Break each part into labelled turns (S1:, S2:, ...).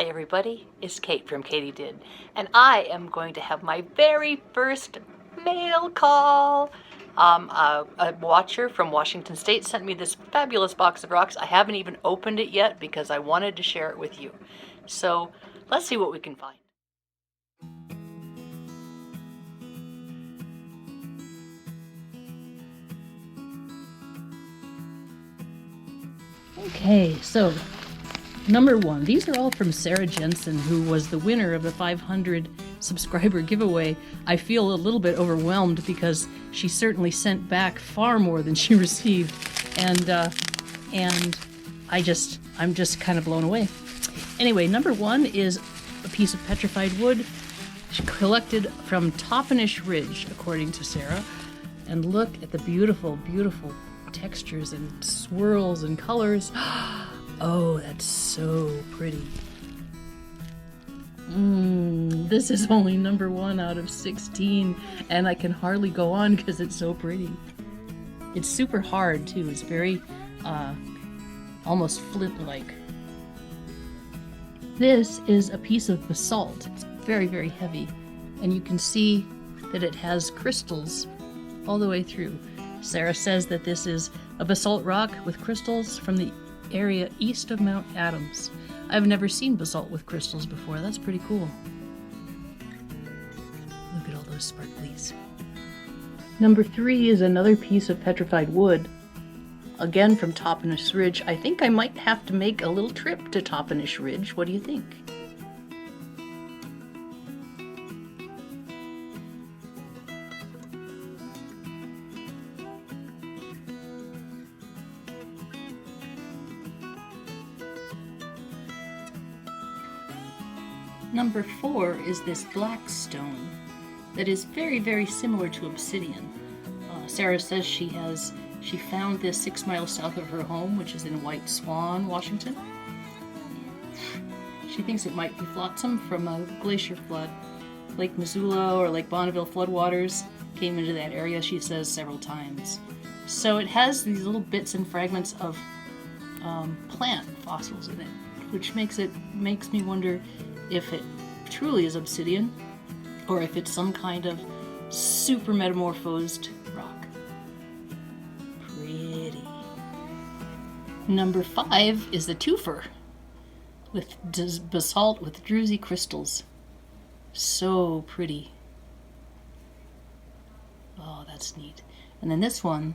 S1: Hi everybody, it's Kate from Katie Did, and I am going to have my very first mail call. A watcher from Washington State sent me this fabulous box of rocks. I haven't even opened it yet because I wanted to share it with you. So let's see what we can find.
S2: Okay, so number one, these are all from SareJen, who was the winner of the 500 subscriber giveaway. I feel a little bit overwhelmed because she certainly sent back far more than she received, and I'm just kind of blown away. Anyway, number one is a piece of petrified wood collected from Toppenish Ridge, according to Sarah. And look at the beautiful, beautiful textures and swirls and colors. Oh, that's so pretty. This is only number one out of 16, and I can hardly go on because it's so pretty. It's super hard too. It's very almost flint-like. This is a piece of basalt. It's very, very heavy, and you can see that it has crystals all the way through. Sarah says that this is a basalt rock with crystals from the area east of Mount Adams. I've never seen basalt with crystals before. That's pretty cool. Look at all those sparklies. Number three is another piece of petrified wood, again from Toppenish Ridge. I think I might have to make a little trip to Toppenish Ridge. What do you think? Number four is this black stone that is very, very similar to obsidian. Sarah says she found this 6 miles south of her home, which is in White Swan, Washington. She thinks it might be flotsam from a glacier flood. Lake Missoula or Lake Bonneville floodwaters came into that area, she says, several times. So it has these little bits and fragments of plant fossils in it, which makes me wonder if it truly is obsidian or if it's some kind of super metamorphosed rock. Pretty. Number five is the twofer with basalt with druzy crystals. So pretty. Oh, that's neat. And then this one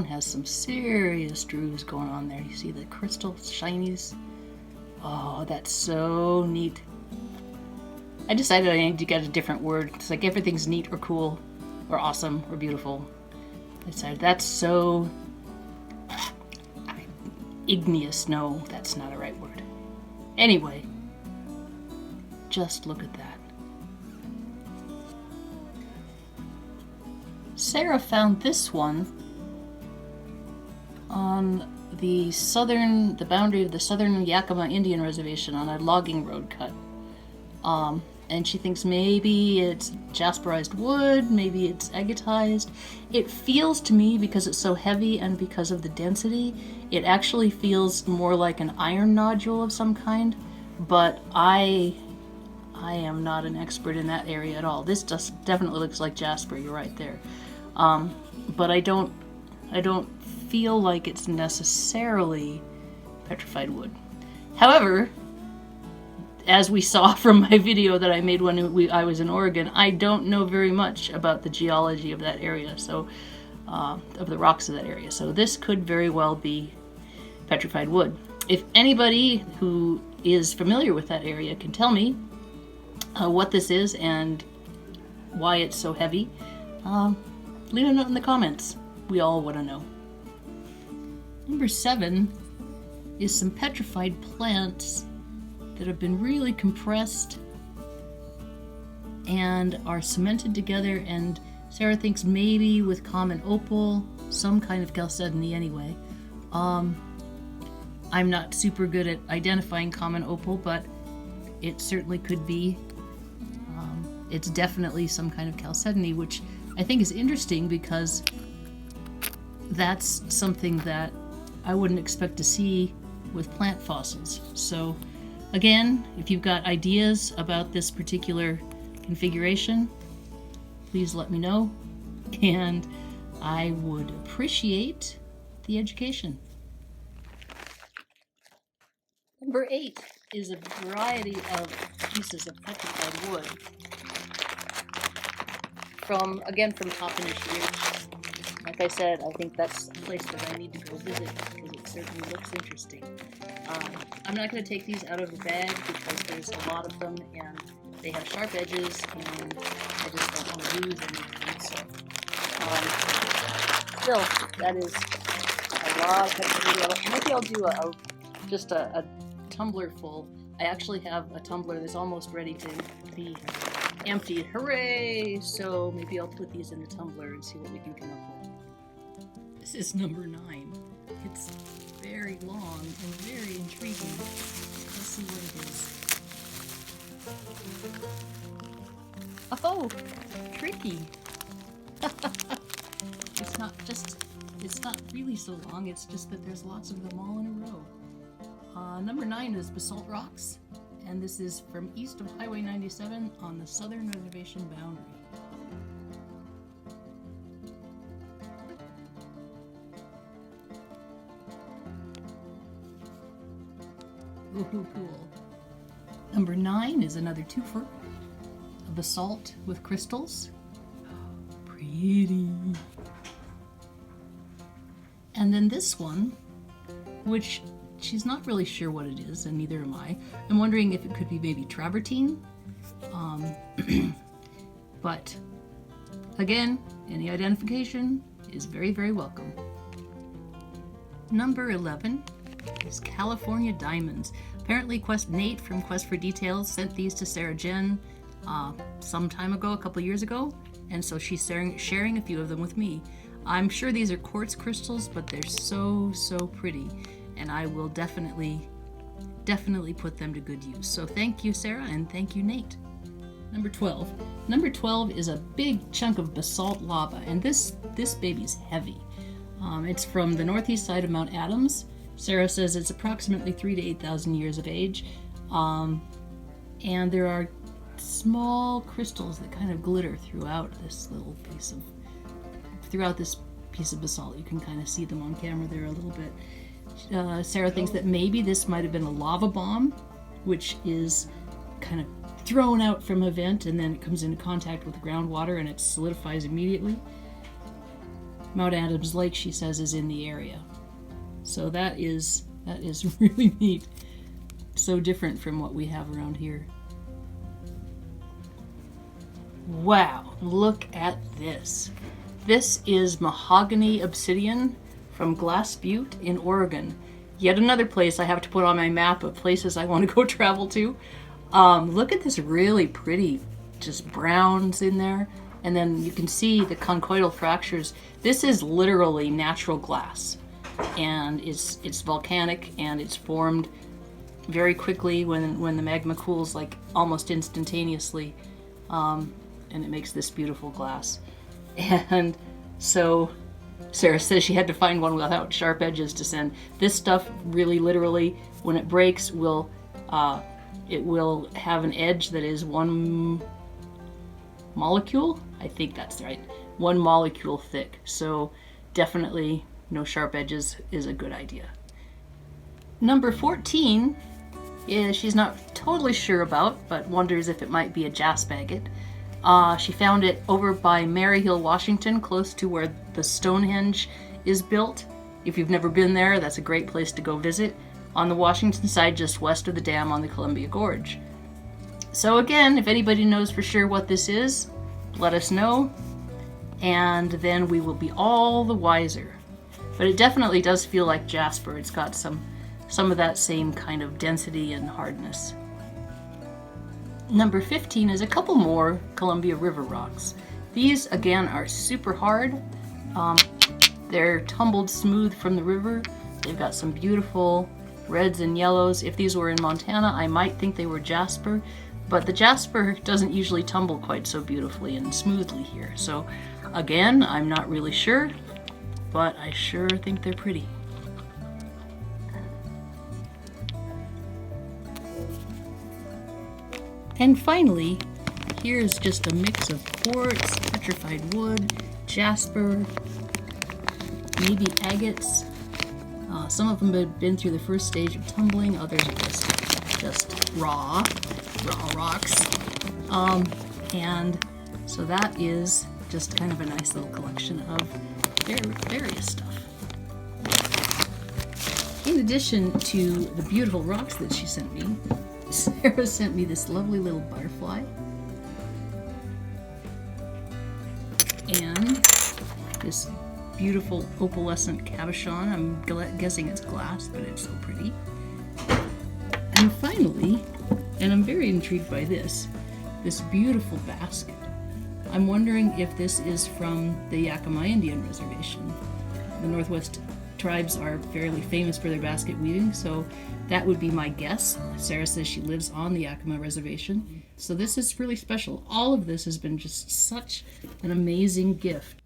S2: has some serious druze going on there. You see the crystal shinies? Oh, that's so neat. I decided I need to get a different word. It's like everything's neat or cool or awesome or beautiful. I decided that's so igneous. No, that's not a right word. Anyway, just look at that. Sarah found this one on the boundary of the southern Yakima Indian Reservation on a logging road cut. And she thinks maybe it's jasperized wood, maybe it's agatized. It feels to me, because it's so heavy and because of the density, it actually feels more like an iron nodule of some kind, but I am not an expert in that area at all. This just definitely looks like jasper, you're right there. But I don't feel like it's necessarily petrified wood. However, as we saw from my video that I made when I was in Oregon, I don't know very much about the geology of that area, so of the rocks of that area. So this could very well be petrified wood. If anybody who is familiar with that area can tell me what this is and why it's so heavy, leave a note in the comments. We all want to know. Number 7 is some petrified plants that have been really compressed and are cemented together, and Sarah thinks maybe with common opal, some kind of chalcedony anyway. I'm not super good at identifying common opal, but it certainly could be. It's definitely some kind of chalcedony, which I think is interesting because that's something that I wouldn't expect to see with plant fossils. So Again, if you've got ideas about this particular configuration, please let me know, and I would appreciate the education. Number 8 is a variety of pieces of petrified wood from Top Initiation. Like I said, I think that's a place that I need to go visit because it certainly looks interesting. I'm not going to take these out of the bag because there's a lot of them and they have sharp edges and I just don't want to lose anything. So, still, that is a lot of petrified. Maybe I'll do just a tumbler full. I actually have a tumbler that's almost ready to be emptied. Hooray! So maybe I'll put these in the tumbler and see what we can come up with. This is number 9. It's very long and very intriguing. Let's see what it is. Oh, tricky. It's not really so long, it's just that there's lots of them all in a row. Number 9 is basalt rocks, and this is from east of Highway 97 on the southern reservation boundary. Ooh, cool. Number 9 is another twofer, a basalt with crystals. Pretty. And then this one, which she's not really sure what it is, and neither am I. I'm wondering if it could be maybe travertine. But again, any identification is very, very welcome. Number 11 is California diamonds. Apparently Nate from Quest for Details sent these to SareJen some time ago, a couple years ago, and so she's sharing a few of them with me. I'm sure these are quartz crystals, but they're so, so pretty. And I will definitely put them to good use. So thank you, Sarah, and thank you, Nate. Number 12. Number 12 is a big chunk of basalt lava, and this baby's heavy. It's from the northeast side of Mount Adams. Sarah says it's approximately 3,000 to 8,000 years of age. And there are small crystals that kind of glitter throughout this piece of basalt. You can kind of see them on camera there a little bit. Sarah thinks that maybe this might have been a lava bomb, which is kind of thrown out from a vent and then it comes into contact with the groundwater and it solidifies immediately. Mount Adams Lake, she says, is in the area. So that is really neat. So different from what we have around here. Wow, look at this. This is mahogany obsidian from Glass Butte in Oregon. Yet another place I have to put on my map of places I want to go travel to. Look at this really pretty, just browns in there. And then you can see the conchoidal fractures. This is literally natural glass. And it's volcanic and it's formed very quickly when the magma cools, like almost instantaneously. And it makes this beautiful glass. And so Sarah says she had to find one without sharp edges to send. This stuff really literally, when it breaks, it will have an edge that is one molecule. I think that's right. One molecule thick. So definitely no sharp edges is a good idea. Number 14 is she's not totally sure about, but wonders if it might be a jasper agate. She found it over by Maryhill, Washington, close to where the Stonehenge is built. If you've never been there, that's a great place to go visit. On the Washington side, just west of the dam on the Columbia Gorge. So again, if anybody knows for sure what this is, let us know, and then we will be all the wiser. But it definitely does feel like jasper. It's got some of that same kind of density and hardness. Number 15 is a couple more Columbia River rocks. These, again, are super hard. They're tumbled smooth from the river. They've got some beautiful reds and yellows. If these were in Montana, I might think they were jasper, but the jasper doesn't usually tumble quite so beautifully and smoothly here. So again, I'm not really sure, but I sure think they're pretty. And finally, here's just a mix of quartz, petrified wood, jasper, maybe agates. Some of them have been through the first stage of tumbling, others are just raw rocks. And so that is just kind of a nice little collection of various stuff. In addition to the beautiful rocks that she sent me, Sarah sent me this lovely little butterfly. And this beautiful opalescent cabochon. I'm guessing it's glass, but it's so pretty. And finally, and I'm very intrigued by this beautiful basket. I'm wondering if this is from the Yakima Indian Reservation. The Northwest tribes are fairly famous for their basket weaving, so that would be my guess. Sarah says she lives on the Yakima Reservation, so this is really special. All of this has been just such an amazing gift.